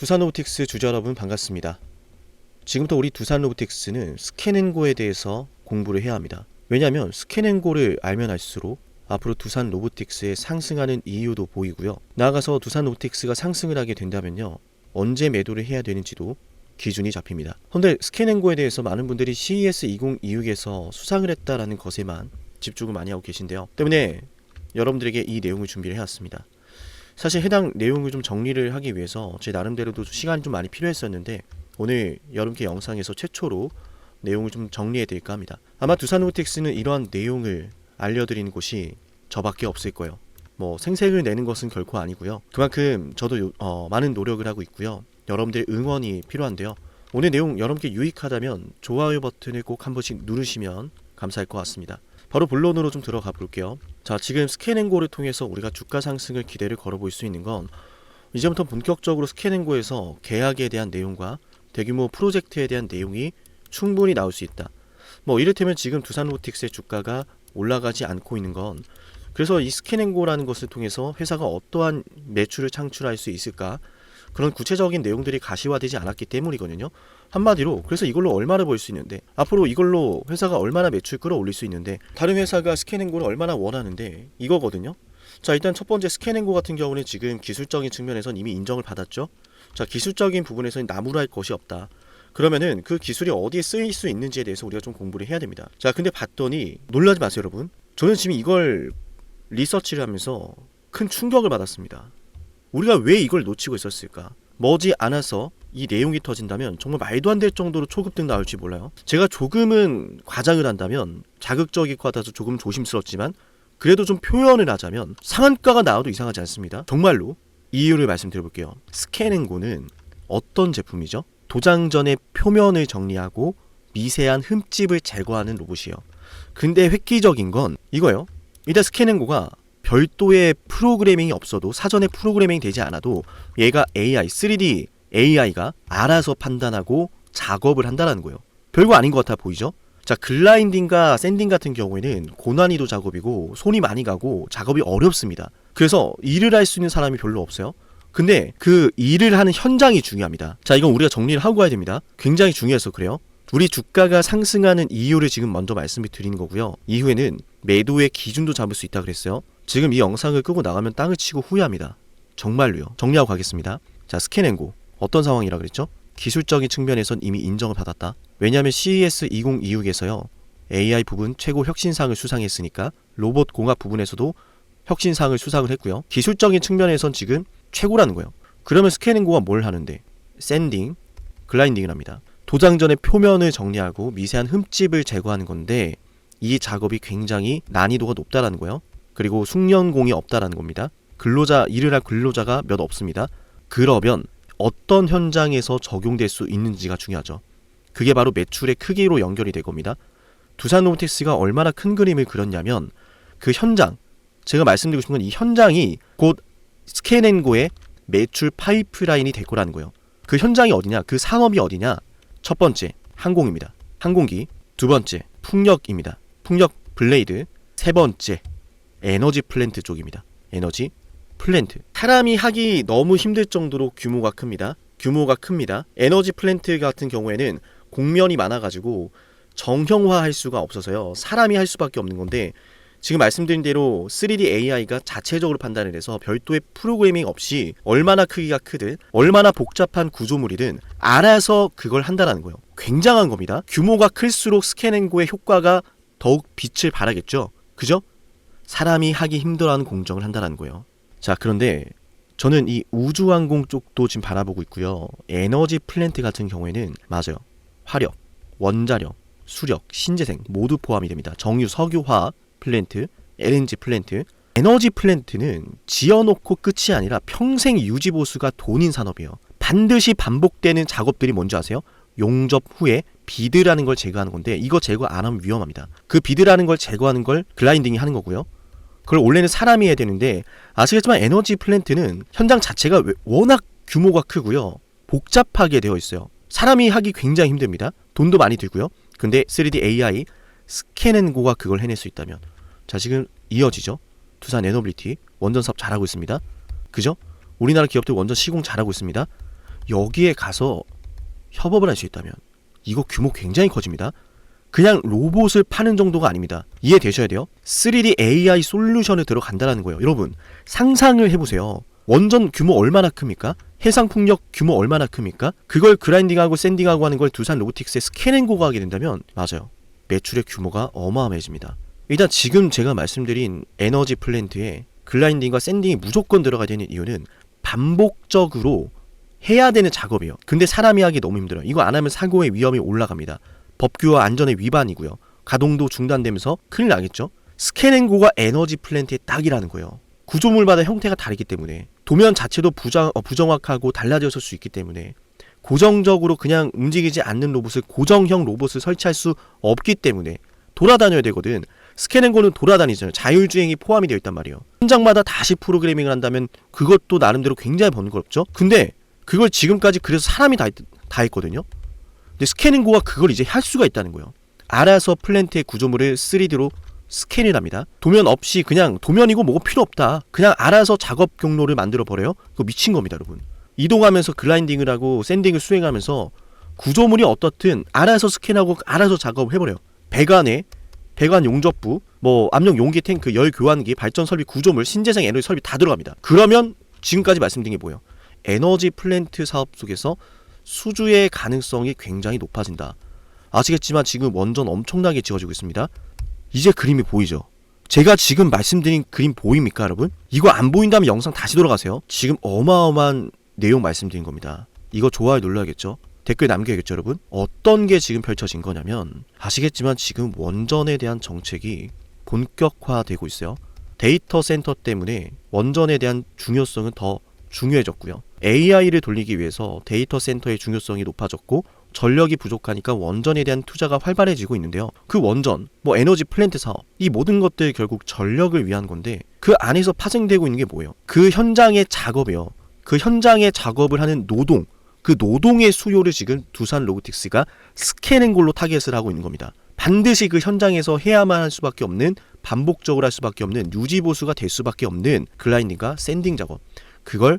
두산로보틱스 주주 여러분 반갑습니다. 지금부터 우리 두산로보틱스는 스캔앤고에 대해서 공부를 해야 합니다. 왜냐하면 스캔앤고를 알면 알수록 앞으로 두산로보틱스의 상승하는 이유도 보이고요. 나아가서 두산로보틱스가 상승을 하게 된다면요, 언제 매도를 해야 되는지도 기준이 잡힙니다. 그런데 스캔앤고에 대해서 많은 분들이 CES 2026에서 수상을 했다라는 것에만 집중을 많이 하고 계신데요. 때문에 여러분들에게 이 내용을 준비를 해왔습니다. 사실 해당 내용을 좀 정리를 하기 위해서 제 나름대로도 시간이 좀 많이 필요했었는데, 오늘 여러분께 영상에서 최초로 내용을 좀 정리해 드릴까 합니다. 아마 두산로보틱스는 이러한 내용을 알려드리는 곳이 저밖에 없을 거예요. 생색을 내는 것은 결코 아니고요. 그만큼 저도 많은 노력을 하고 있고요. 여러분들의 응원이 필요한데요. 오늘 내용 여러분께 유익하다면 좋아요 버튼을 꼭 한 번씩 누르시면 감사할 것 같습니다. 바로 본론으로 좀 들어가 볼게요. 자, 지금 스캔앤고를 통해서 우리가 주가 상승을 기대를 걸어볼 수 있는 건, 이제부터 본격적으로 스캔앤고에서 계약에 대한 내용과 대규모 프로젝트에 대한 내용이 충분히 나올 수 있다. 이를테면 지금 두산로보틱스의 주가가 올라가지 않고 있는 건, 그래서 이 스캔앤고라는 것을 통해서 회사가 어떠한 매출을 창출할 수 있을까, 그런 구체적인 내용들이 가시화되지 않았기 때문이거든요. 한마디로 그래서 이걸로 얼마나 벌 수 있는데, 앞으로 이걸로 회사가 얼마나 매출 끌어올릴 수 있는데, 다른 회사가 스캔앤고를 얼마나 원하는데, 이거거든요. 자, 일단 첫 번째 스캔앤고 같은 경우는 지금 기술적인 측면에선 이미 인정을 받았죠. 자, 기술적인 부분에서는 나무랄 것이 없다. 그러면은 그 기술이 어디에 쓰일 수 있는지에 대해서 우리가 좀 공부를 해야 됩니다. 자, 근데 봤더니 놀라지 마세요, 여러분. 저는 지금 이걸 리서치를 하면서 큰 충격을 받았습니다. 우리가 왜 이걸 놓치고 있었을까? 머지않아서 이 내용이 터진다면 정말 말도 안 될 정도로 초급등 나올지 몰라요. 제가 조금은 과장을 한다면, 자극적일 것 같아서 조금 조심스럽지만 그래도 좀 표현을 하자면 상한가가 나와도 이상하지 않습니다. 정말로. 이유를 말씀드려볼게요. 스캔앤고는 어떤 제품이죠? 도장 전의 표면을 정리하고 미세한 흠집을 제거하는 로봇이에요. 근데 획기적인 건 이거예요. 일단 스캔앤고가 별도의 프로그래밍이 없어도, 사전에 프로그래밍이 되지 않아도 얘가 AI, 3D AI가 알아서 판단하고 작업을 한다는 거예요. 별거 아닌 것 같아 보이죠? 자, 글라인딩과 샌딩 같은 경우에는 고난이도 작업이고 손이 많이 가고 작업이 어렵습니다. 그래서 일을 할 수 있는 사람이 별로 없어요. 근데 그 일을 하는 현장이 중요합니다. 자, 이건 우리가 정리를 하고 가야 됩니다. 굉장히 중요해서 그래요. 우리 주가가 상승하는 이유를 지금 먼저 말씀을 드리는 거고요. 이후에는 매도의 기준도 잡을 수 있다 그랬어요. 지금 이 영상을 끄고 나가면 땅을 치고 후회합니다. 정말로요. 정리하고 가겠습니다. 자, 스캔앤고 어떤 상황이라 그랬죠? 기술적인 측면에선 이미 인정을 받았다. 왜냐하면 CES 2026에서요, AI 부분 최고 혁신상을 수상했으니까 로봇 공학 부분에서도 혁신상을 수상을 했고요. 기술적인 측면에선 지금 최고라는 거예요. 그러면 스캔앤고가 뭘 하는데? 샌딩, 글라인딩을 합니다. 도장 전의 표면을 정리하고 미세한 흠집을 제거하는 건데, 이 작업이 굉장히 난이도가 높다라는 거예요. 그리고 숙련공이 없다라는 겁니다. 일을 할 근로자가 몇 없습니다. 그러면 어떤 현장에서 적용될 수 있는지가 중요하죠. 그게 바로 매출의 크기로 연결이 될 겁니다. 두산로보틱스가 얼마나 큰 그림을 그렸냐면, 그 현장, 제가 말씀드리고 싶은 건 이 현장이 곧 스캔앤고의 매출 파이프라인이 될 거라는 거예요. 그 현장이 어디냐, 그 산업이 어디냐. 첫 번째, 항공입니다. 항공기. 두 번째, 풍력입니다. 풍력 블레이드. 세 번째, 에너지 플랜트 쪽입니다. 에너지 플랜트. 사람이 하기 너무 힘들 정도로 규모가 큽니다. 에너지 플랜트 같은 경우에는 공면이 많아가지고 정형화할 수가 없어서요, 사람이 할 수밖에 없는 건데, 지금 말씀드린 대로 3D AI가 자체적으로 판단을 해서 별도의 프로그래밍 없이 얼마나 크기가 크든 얼마나 복잡한 구조물이든 알아서 그걸 한다는 거예요. 굉장한 겁니다. 규모가 클수록 스캔앤고의 효과가 더욱 빛을 발하겠죠. 그죠? 사람이 하기 힘들어하는 공정을 한다는 거예요. 자, 그런데 저는 이 우주항공 쪽도 지금 바라보고 있고요. 에너지 플랜트 같은 경우에는 맞아요. 화력, 원자력, 수력, 신재생 모두 포함이 됩니다. 정유, 석유, 화학 플랜트, LNG 플랜트. 에너지 플랜트는 지어놓고 끝이 아니라 평생 유지보수가 돈인 산업이에요. 반드시 반복되는 작업들이 뭔지 아세요? 용접 후에 비드라는 걸 제거하는 건데, 이거 제거 안 하면 위험합니다. 그 비드라는 걸 제거하는 걸 글라인딩이 하는 거고요. 그걸 원래는 사람이 해야 되는데, 아시겠지만 에너지 플랜트는 현장 자체가 워낙 규모가 크고요, 복잡하게 되어 있어요. 사람이 하기 굉장히 힘듭니다. 돈도 많이 들고요. 근데 3D AI 스캔앤고가 그걸 해낼 수 있다면, 자, 지금 이어지죠. 두산 에너빌리티 원전 사업 잘하고 있습니다. 그죠? 우리나라 기업들 원전 시공 잘하고 있습니다. 여기에 가서 협업을 할 수 있다면 이거 규모 굉장히 커집니다. 그냥 로봇을 파는 정도가 아닙니다. 이해되셔야 돼요. 3D AI 솔루션을 들어간다는 거예요. 여러분 상상을 해보세요. 원전 규모 얼마나 큽니까? 해상풍력 규모 얼마나 큽니까? 그걸 그라인딩하고 샌딩하고 하는 걸 두산 로보틱스에 스캔앤고가 하게 된다면 맞아요. 매출의 규모가 어마어마해집니다. 일단 지금 제가 말씀드린 에너지 플랜트에 그라인딩과 샌딩이 무조건 들어가야 되는 이유는 반복적으로 해야 되는 작업이에요. 근데 사람이 하기 너무 힘들어요. 이거 안 하면 사고의 위험이 올라갑니다. 법규와 안전의 위반이고요. 가동도 중단되면서 큰일 나겠죠. 스캔앤고가 에너지 플랜트의 딱이라는 거예요. 구조물마다 형태가 다르기 때문에 도면 자체도 부정확하고 달라졌을 수 있기 때문에 고정적으로 그냥 움직이지 않는 로봇을 고정형 로봇을 설치할 수 없기 때문에 돌아다녀야 되거든. 스캔앤고는 돌아다니잖아요. 자율주행이 포함이 되어 있단 말이에요. 현장마다 다시 프로그래밍을 한다면 그것도 나름대로 굉장히 번거롭죠. 근데 그걸 지금까지 그래서 사람이 다 했거든요. 근데 스캔앤고가 그걸 이제 할 수가 있다는 거예요. 알아서 플랜트의 구조물을 3D로 스캔을 합니다. 도면 없이 그냥 도면이고 뭐고 필요 없다. 그냥 알아서 작업 경로를 만들어 버려요. 그거 미친 겁니다, 여러분. 이동하면서 글라인딩을 하고 샌딩을 수행하면서 구조물이 어떻든 알아서 스캔하고 알아서 작업을 해버려요. 배관 용접부, 뭐 압력 용기 탱크, 열 교환기, 발전 설비, 구조물, 신재생 에너지 설비 다 들어갑니다. 그러면 지금까지 말씀드린 게 뭐예요? 에너지 플랜트 사업 속에서 수주의 가능성이 굉장히 높아진다. 아시겠지만 지금 원전 엄청나게 지어지고 있습니다. 이제 그림이 보이죠? 제가 지금 말씀드린 그림 보입니까, 여러분? 이거 안 보인다면 영상 다시 돌아가세요. 지금 어마어마한 내용 말씀드린 겁니다. 이거 좋아요 눌러야겠죠? 댓글 남겨야겠죠, 여러분? 어떤 게 지금 펼쳐진 거냐면 아시겠지만 지금 원전에 대한 정책이 본격화되고 있어요. 데이터 센터 때문에 원전에 대한 중요성은 더 중요해졌고요. AI를 돌리기 위해서 데이터 센터의 중요성이 높아졌고 전력이 부족하니까 원전에 대한 투자가 활발해지고 있는데요. 그 원전, 뭐 에너지 플랜트 사업, 이 모든 것들 결국 전력을 위한 건데 그 안에서 파생되고 있는 게 뭐예요? 그 현장의 작업이요. 그 현장의 작업을 하는 노동, 그 노동의 수요를 지금 두산 로보틱스가 스캔앤골로 타겟을 하고 있는 겁니다. 반드시 그 현장에서 해야만 할 수밖에 없는, 반복적으로 할 수밖에 없는, 유지보수가 될 수밖에 없는 글라인딩과 샌딩 작업, 그걸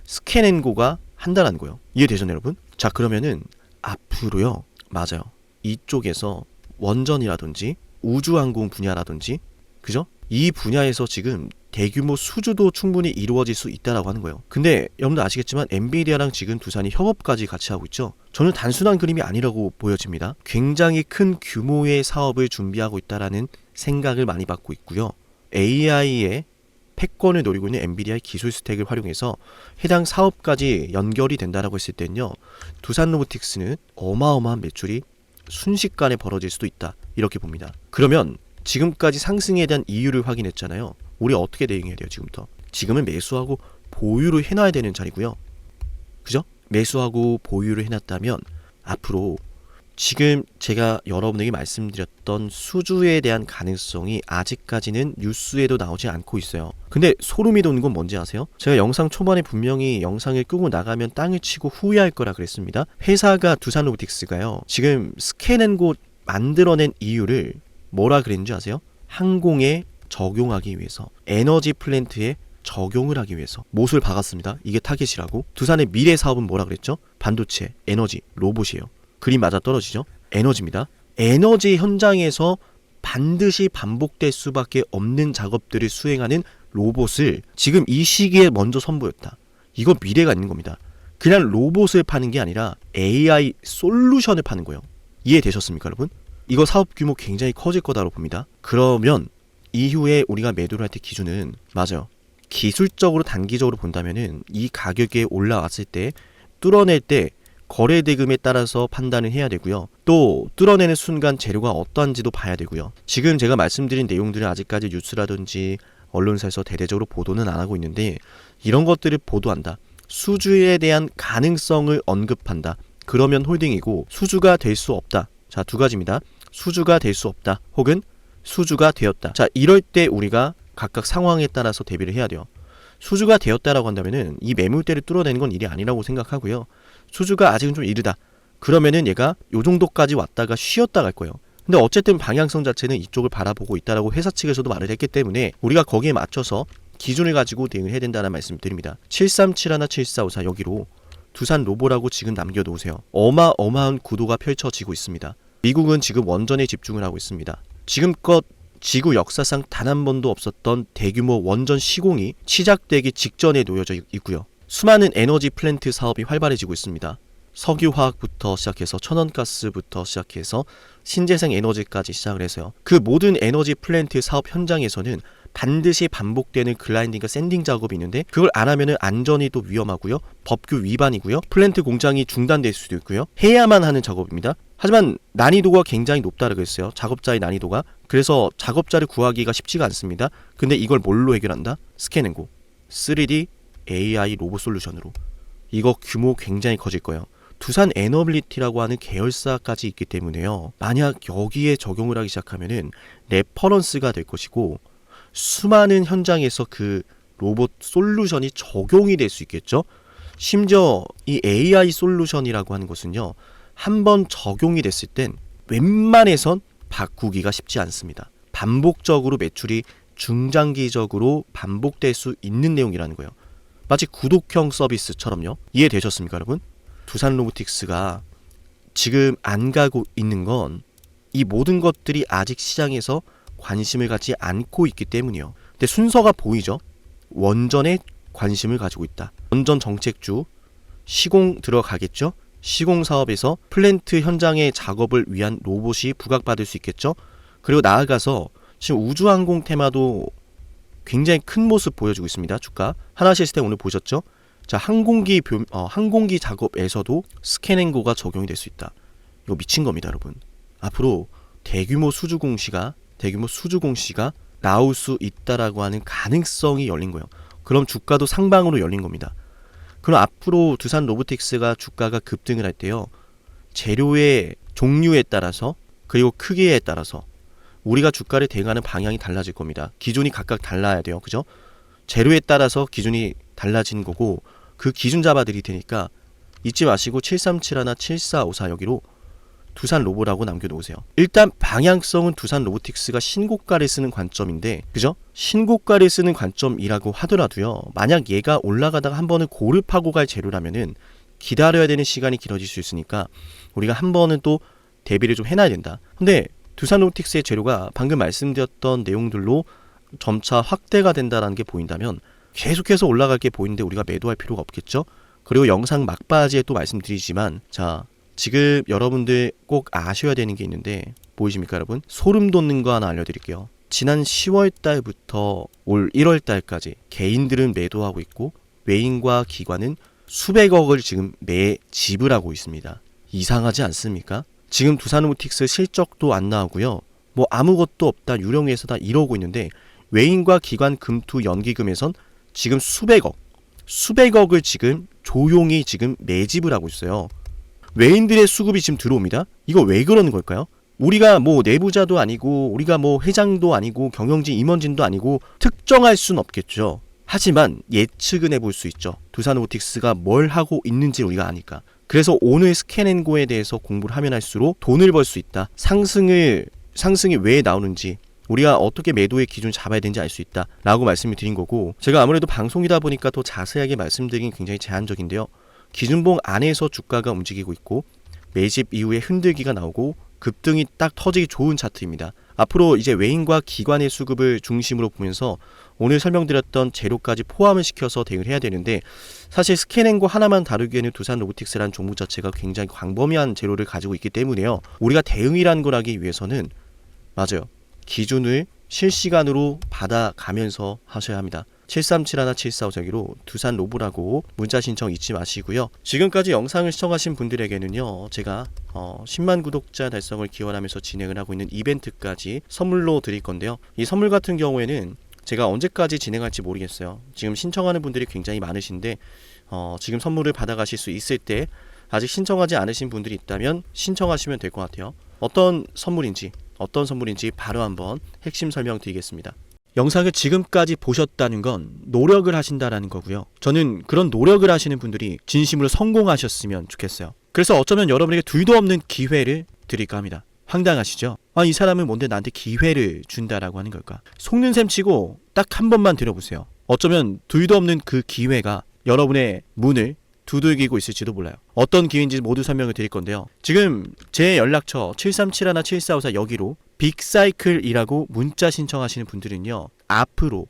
스캔앤고가 한다는 거예요. 이해되셨나요, 여러분? 자, 그러면은 앞으로요, 맞아요, 이쪽에서 원전이라든지 우주항공 분야라든지, 그죠? 이 분야에서 지금 대규모 수주도 충분히 이루어질 수 있다라고 하는 거예요. 근데 여러분들 아시겠지만 엔비디아랑 지금 두산이 협업까지 같이 하고 있죠. 저는 단순한 그림이 아니라고 보여집니다. 굉장히 큰 규모의 사업을 준비하고 있다라는 생각을 많이 받고 있고요. AI의 패권을 노리고 있는 엔비디아의 기술 스택을 활용해서 해당 사업까지 연결이 된다라고 했을 때는요, 두산 로보틱스는 어마어마한 매출이 순식간에 벌어질 수도 있다, 이렇게 봅니다. 그러면 지금까지 상승에 대한 이유를 확인했잖아요. 우리 어떻게 대응해야 돼요? 지금부터. 지금은 매수하고 보유를 해놔야 되는 자리고요. 그죠? 매수하고 보유를 해놨다면 앞으로 지금 제가 여러분에게 말씀드렸던 수주에 대한 가능성이 아직까지는 뉴스에도 나오지 않고 있어요. 근데 소름이 돋는 건 뭔지 아세요? 제가 영상 초반에 분명히 영상을 끄고 나가면 땅을 치고 후회할 거라 그랬습니다. 회사가 두산 로보틱스가요, 지금 스캔앤고 만들어낸 이유를 뭐라 그랬는지 아세요? 항공에 적용하기 위해서, 에너지 플랜트에 적용을 하기 위해서 못을 박았습니다. 이게 타겟이라고. 두산의 미래 사업은 뭐라 그랬죠? 반도체, 에너지, 로봇이에요. 그림 맞아 떨어지죠? 에너지입니다. 에너지 현장에서 반드시 반복될 수밖에 없는 작업들을 수행하는 로봇을 지금 이 시기에 먼저 선보였다. 이거 미래가 있는 겁니다. 그냥 로봇을 파는 게 아니라 AI 솔루션을 파는 거예요. 이해되셨습니까, 여러분? 이거 사업 규모 굉장히 커질 거다라고 봅니다. 그러면 이후에 우리가 매도를 할 때 기준은, 맞아요, 기술적으로 단기적으로 본다면은 이 가격에 올라왔을 때 뚫어낼 때 거래 대금에 따라서 판단을 해야 되고요. 또 뚫어내는 순간 재료가 어떠한지도 봐야 되고요. 지금 제가 말씀드린 내용들은 아직까지 뉴스라든지 언론사에서 대대적으로 보도는 안 하고 있는데, 이런 것들을 보도한다, 수주에 대한 가능성을 언급한다, 그러면 홀딩이고, 수주가 될 수 없다. 자, 두 가지입니다. 수주가 될 수 없다, 혹은 수주가 되었다. 자, 이럴 때 우리가 각각 상황에 따라서 대비를 해야 돼요. 수주가 되었다라고 한다면은 이 매물대를 뚫어내는 건 일이 아니라고 생각하고요. 수주가 아직은 좀 이르다, 그러면은 얘가 요 정도까지 왔다가 쉬었다 갈 거예요. 근데 어쨌든 방향성 자체는 이쪽을 바라보고 있다라고 회사 측에서도 말을 했기 때문에 우리가 거기에 맞춰서 기준을 가지고 대응을 해야 된다는 말씀을 드립니다. 7371, 7454 여기로 두산 로보라고 지금 남겨놓으세요. 어마어마한 구도가 펼쳐지고 있습니다. 미국은 지금 원전에 집중을 하고 있습니다. 지금껏 지구 역사상 단 한 번도 없었던 대규모 원전 시공이 시작되기 직전에 놓여져 있고요. 수많은 에너지 플랜트 사업이 활발해지고 있습니다. 석유화학부터 시작해서 천연가스부터 시작해서 신재생 에너지까지 시작을 해서요. 그 모든 에너지 플랜트 사업 현장에서는 반드시 반복되는 글라인딩과 샌딩 작업이 있는데 그걸 안 하면은 안전이 또 위험하고요. 법규 위반이고요. 플랜트 공장이 중단될 수도 있고요. 해야만 하는 작업입니다. 하지만 난이도가 굉장히 높다고 했어요. 작업자의 난이도가. 그래서 작업자를 구하기가 쉽지가 않습니다. 근데 이걸 뭘로 해결한다? 스캔앤고 3D AI 로봇 솔루션으로. 이거 규모 굉장히 커질 거예요. 두산 에너빌리티라고 하는 계열사까지 있기 때문에요. 만약 여기에 적용을 하기 시작하면은 레퍼런스가 될 것이고 수많은 현장에서 그 로봇 솔루션이 적용이 될 수 있겠죠. 심지어 이 AI 솔루션이라고 하는 것은요. 한번 적용이 됐을 땐 웬만해선 바꾸기가 쉽지 않습니다. 반복적으로 매출이 중장기적으로 반복될 수 있는 내용이라는 거예요. 마치 구독형 서비스처럼요. 이해되셨습니까, 여러분? 두산 로보틱스가 지금 안 가고 있는 건 이 모든 것들이 아직 시장에서 관심을 갖지 않고 있기 때문이에요. 근데 순서가 보이죠? 원전에 관심을 가지고 있다. 원전 정책주 시공 들어가겠죠? 시공 사업에서 플랜트 현장의 작업을 위한 로봇이 부각받을 수 있겠죠? 그리고 나아가서 지금 우주항공 테마도 굉장히 큰 모습 보여주고 있습니다. 주가 하나시스템 오늘 보셨죠? 자, 항공기 작업에서도 스캔앤고가 적용이 될 수 있다. 이거 미친 겁니다, 여러분. 앞으로 대규모 수주 공시가 나올 수 있다라고 하는 가능성이 열린 거예요. 그럼 주가도 상방으로 열린 겁니다. 그럼 앞으로 두산 로보틱스가 주가가 급등을 할 때요. 재료의 종류에 따라서 그리고 크기에 따라서 우리가 주가를 대응하는 방향이 달라질 겁니다. 기준이 각각 달라야 돼요. 그죠? 재료에 따라서 기준이 달라진 거고 그 기준 잡아드릴 테니까 잊지 마시고 7371, 7454 여기로 두산 로보라고 남겨놓으세요. 일단 방향성은 두산 로보틱스가 신고가를 쓰는 관점인데 그죠? 신고가를 쓰는 관점이라고 하더라도요. 만약 얘가 올라가다가 한 번은 고를 파고 갈 재료라면은 기다려야 되는 시간이 길어질 수 있으니까 우리가 한 번은 또 대비를 좀 해놔야 된다. 근데 두산 로보틱스의 재료가 방금 말씀드렸던 내용들로 점차 확대가 된다는 게 보인다면 계속해서 올라갈 게 보이는데 우리가 매도할 필요가 없겠죠? 그리고 영상 막바지에 또 말씀드리지만 자 지금 여러분들 꼭 아셔야 되는 게 있는데 보이십니까 여러분? 소름 돋는 거 하나 알려드릴게요. 지난 10월 달부터 올 1월 달까지 개인들은 매도하고 있고 외인과 기관은 수백억을 지금 매집을 하고 있습니다. 이상하지 않습니까? 지금 두산 로보틱스 실적도 안 나오고요. 뭐 아무것도 없다 유령에서 다 이러고 있는데 외인과 기관 금투 연기금에선 지금 수백억을 지금 조용히 지금 매집을 하고 있어요. 외인들의 수급이 지금 들어옵니다. 이거 왜 그러는 걸까요? 우리가 뭐 내부자도 아니고 우리가 뭐 회장도 아니고 경영진 임원진도 아니고 특정할 수는 없겠죠. 하지만 예측은 해볼 수 있죠. 두산 로보틱스가 뭘 하고 있는지 우리가 아니까. 그래서 오늘 스캔앤고에 대해서 공부를 하면 할수록 돈을 벌 수 있다. 상승이 왜 나오는지 우리가 어떻게 매도의 기준 잡아야 되는지 알 수 있다 라고 말씀을 드린 거고 제가 아무래도 방송이다 보니까 더 자세하게 말씀드리긴 굉장히 제한적인데요. 기준봉 안에서 주가가 움직이고 있고 매집 이후에 흔들기가 나오고 급등이 딱 터지기 좋은 차트입니다. 앞으로 이제 외인과 기관의 수급을 중심으로 보면서 오늘 설명드렸던 재료까지 포함을 시켜서 대응을 해야 되는데 사실 스캔앤고 하나만 다루기에는 두산 로보틱스라는 종목 자체가 굉장히 광범위한 재료를 가지고 있기 때문에요. 우리가 대응이라는 걸 하기 위해서는 맞아요. 기준을 실시간으로 받아가면서 하셔야 합니다. 7371, 7454기로 두산 로보라고 문자 신청 잊지 마시고요. 지금까지 영상을 시청하신 분들에게는요. 제가 10만 구독자 달성을 기원하면서 진행을 하고 있는 이벤트까지 선물로 드릴 건데요. 이 선물 같은 경우에는 제가 언제까지 진행할지 모르겠어요. 지금 신청하는 분들이 굉장히 많으신데 지금 선물을 받아가실 수 있을 때 아직 신청하지 않으신 분들이 있다면 신청하시면 될 것 같아요. 어떤 선물인지 바로 한번 핵심 설명드리겠습니다. 영상을 지금까지 보셨다는 건 노력을 하신다라는 거고요. 저는 그런 노력을 하시는 분들이 진심으로 성공하셨으면 좋겠어요. 그래서 어쩌면 여러분에게 둘도 없는 기회를 드릴까 합니다. 황당하시죠? 이 사람은 뭔데 나한테 기회를 준다라고 하는 걸까? 속는 셈 치고 딱 한 번만 들어보세요. 어쩌면 둘도 없는 그 기회가 여러분의 문을 두들기고 있을지도 몰라요. 어떤 기회인지 모두 설명을 드릴 건데요. 지금 제 연락처 7371-7454 여기로 빅사이클이라고 문자 신청하시는 분들은요, 앞으로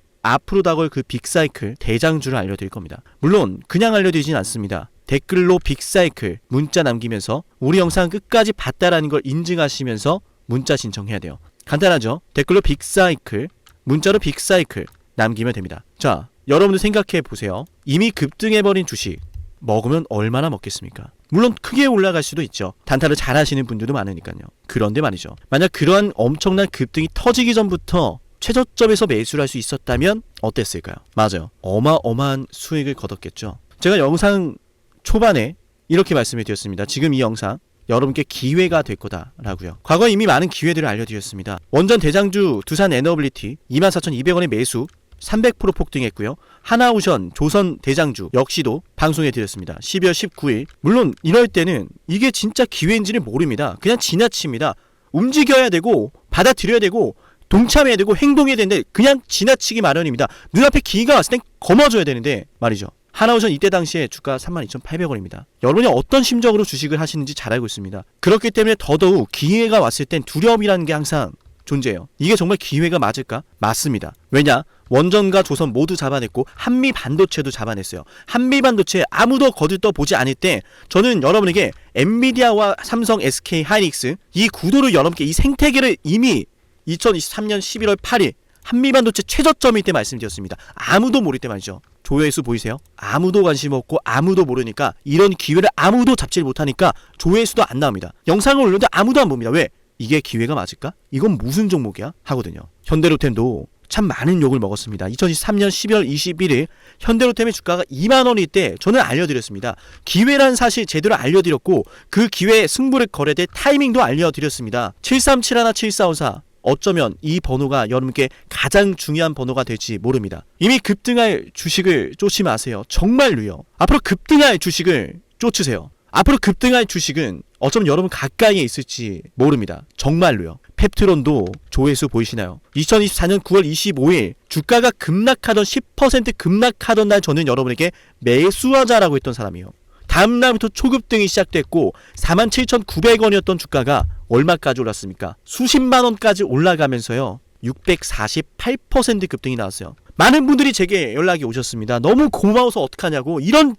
다가올 그 빅사이클 대장주를 알려드릴 겁니다. 물론 그냥 알려드리진 않습니다. 댓글로 빅사이클 문자 남기면서 우리 영상 끝까지 봤다라는 걸 인증하시면서 문자 신청해야 돼요. 간단하죠? 댓글로 빅사이클, 문자로 빅사이클 남기면 됩니다. 자, 여러분들 생각해 보세요. 이미 급등해버린 주식 먹으면 얼마나 먹겠습니까? 물론 크게 올라갈 수도 있죠. 단타를 잘 하시는 분들도 많으니까요. 그런데 말이죠, 만약 그러한 엄청난 급등이 터지기 전부터 최저점에서 매수를 할 수 있었다면 어땠을까요? 맞아요. 어마어마한 수익을 거뒀겠죠. 제가 영상 초반에 이렇게 말씀을 드렸습니다. 지금 이 영상 여러분께 기회가 될 거다라고요. 과거에 이미 많은 기회들을 알려드렸습니다. 원전 대장주 두산 에너빌리티 24,200원의 매수 300% 폭등했고요. 하나오션 조선 대장주 역시도 방송해 드렸습니다. 12월 19일. 물론 이럴 때는 이게 진짜 기회인지를 모릅니다. 그냥 지나칩니다. 움직여야 되고 받아들여야 되고 동참해야 되고 행동해야 되는데 그냥 지나치기 마련입니다. 눈앞에 기회가 왔을 땐 거머줘야 되는데 말이죠. 하나오션 이때 당시에 주가 32,800원입니다. 여러분이 어떤 심정으로 주식을 하시는지 잘 알고 있습니다. 그렇기 때문에 더더욱 기회가 왔을 땐 두려움이라는 게 항상 존재해요. 이게 정말 기회가 맞을까? 맞습니다. 왜냐? 원전과 조선 모두 잡아냈고 한미 반도체도 잡아냈어요. 한미 반도체 아무도 거들떠보지 않을 때 저는 여러분에게 엔비디아와 삼성, SK, 하이닉스 이 구도를 여러분께 이 생태계를 이미 2023년 11월 8일 한미반도체 최저점일 때 말씀드렸습니다. 아무도 모를 때 말이죠. 조회수 보이세요? 아무도 관심 없고 아무도 모르니까 이런 기회를 아무도 잡지 못하니까 조회수도 안 나옵니다. 영상을 올렸는데 아무도 안 봅니다. 왜? 이게 기회가 맞을까? 이건 무슨 종목이야? 하거든요. 현대로템도 참 많은 욕을 먹었습니다. 2023년 12월 21일 현대로템의 주가가 2만원일 때 저는 알려드렸습니다. 기회란 사실 제대로 알려드렸고 그 기회에 승부를 걸어야 될 타이밍도 알려드렸습니다. 7371-7454 어쩌면 이 번호가 여러분께 가장 중요한 번호가 될지 모릅니다. 이미 급등할 주식을 쫓지 마세요. 정말로요. 앞으로 급등할 주식을 쫓으세요. 앞으로 급등할 주식은 어쩌면 여러분 가까이에 있을지 모릅니다. 정말로요. 펩트론도 조회수 보이시나요? 2024년 9월 25일 주가가 급락하던 10% 급락하던 날 저는 여러분에게 매수하자라고 했던 사람이에요. 다음 날부터 초급등이 시작됐고 47,900원이었던 주가가 얼마까지 올랐습니까? 수십만 원까지 올라가면서요. 648% 급등이 나왔어요. 많은 분들이 제게 연락이 오셨습니다. 너무 고마워서 어떡하냐고. 이런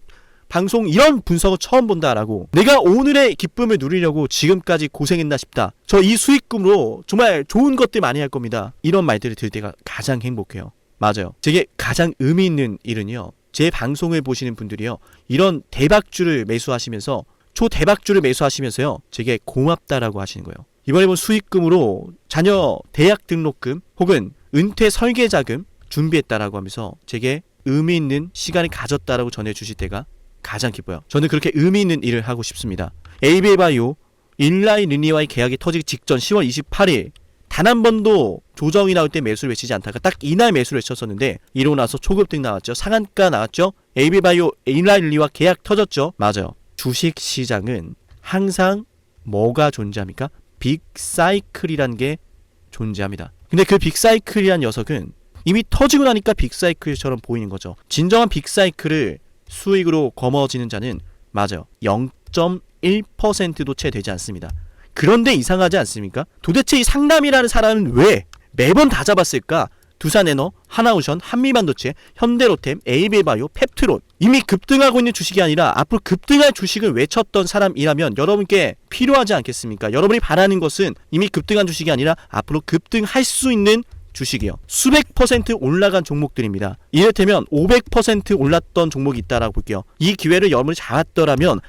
방송, 이런 분석을 처음 본다라고. 내가 오늘의 기쁨을 누리려고 지금까지 고생했나 싶다. 저 이 수익금으로 정말 좋은 것들 많이 할 겁니다. 이런 말들을 들을 때가 가장 행복해요. 맞아요. 제게 가장 의미 있는 일은요, 제 방송을 보시는 분들이요, 이런 대박주를 매수하시면서 초대박주를 매수하시면서요, 제게 고맙다라고 하시는 거예요. 이번에 본 수익금으로 자녀 대학 등록금 혹은 은퇴 설계자금 준비했다라고 하면서 제게 의미 있는 시간을 가졌다라고 전해주실 때가 가장 기뻐요. 저는 그렇게 의미 있는 일을 하고 싶습니다. ABL바이오 일라이 리니와의 계약이 터지기 직전 10월 28일 단 한 번도 조정이 나올 때 매수를 외치지 않다가 딱 이날 매수를 외쳤었는데 이러고 나서 초급등 나왔죠. 상한가 나왔죠. ABL바이오 일라이 리니와 계약 터졌죠. 맞아요. 주식시장은 항상 뭐가 존재합니까? 빅사이클이란 게 존재합니다. 근데 그 빅사이클이란 녀석은 이미 터지고 나니까 빅사이클처럼 보이는 거죠. 진정한 빅사이클을 수익으로 거머쥐는 자는 맞아요. 0.1%도 채 되지 않습니다. 그런데 이상하지 않습니까? 도대체 이 상남이라는 사람은 왜 매번 다 잡았을까? 두산에너, 하나오션, 한미반도체, 현대로템, ABL바이오, 펩트론 이미 급등하고 있는 주식이 아니라 앞으로 급등할 주식을 외쳤던 사람이라면 여러분께 필요하지 않겠습니까? 여러분이 바라는 것은 이미 급등한 주식이 아니라 앞으로 급등할 수 있는 주식이요. 수백 퍼센트 올라간 종목들입니다. 이를테면 500% 올랐던 종목이 있다라고 볼게요. 이 기회를 여러분이 잡았더라면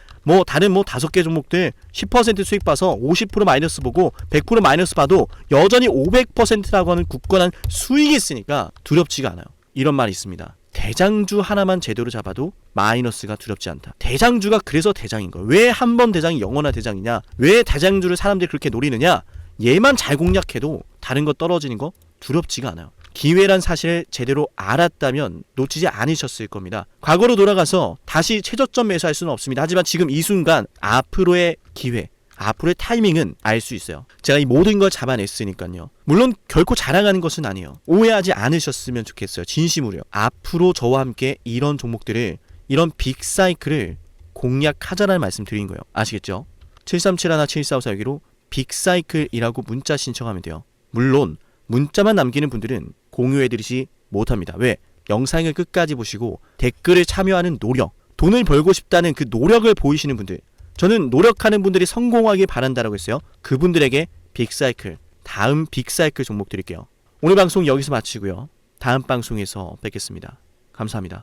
다른 5개 종목들 10% 수익 봐서 50% 마이너스 보고 100% 마이너스 봐도 여전히 500%라고 하는 굳건한 수익이 있으니까 두렵지가 않아요. 이런 말이 있습니다. 대장주 하나만 제대로 잡아도 마이너스가 두렵지 않다. 대장주가 그래서 대장인 거예요. 왜 한 번 대장이 영원한 대장이냐? 왜 대장주를 사람들이 그렇게 노리느냐? 얘만 잘 공략해도 다른 거 떨어지는 거 두렵지가 않아요. 기회란 사실을 제대로 알았다면 놓치지 않으셨을 겁니다. 과거로 돌아가서 다시 최저점 매수할 수는 없습니다. 하지만 지금 이 순간 앞으로의 기회, 앞으로의 타이밍은 알 수 있어요. 제가 이 모든 걸 잡아냈으니까요. 물론 결코 자랑하는 것은 아니에요. 오해하지 않으셨으면 좋겠어요. 진심으로요. 앞으로 저와 함께 이런 종목들을, 이런 빅사이클을 공략하자라는 말씀 드린 거예요. 아시겠죠? 737-17454여기로 빅사이클이라고 문자 신청하면 돼요. 물론 문자만 남기는 분들은 공유해드리지 못합니다. 왜? 영상을 끝까지 보시고 댓글에 참여하는 노력, 돈을 벌고 싶다는 그 노력을 보이시는 분들, 저는 노력하는 분들이 성공하길 바란다라고 했어요. 그분들에게 빅사이클, 다음 빅사이클 종목 드릴게요. 오늘 방송 여기서 마치고요. 다음 방송에서 뵙겠습니다. 감사합니다.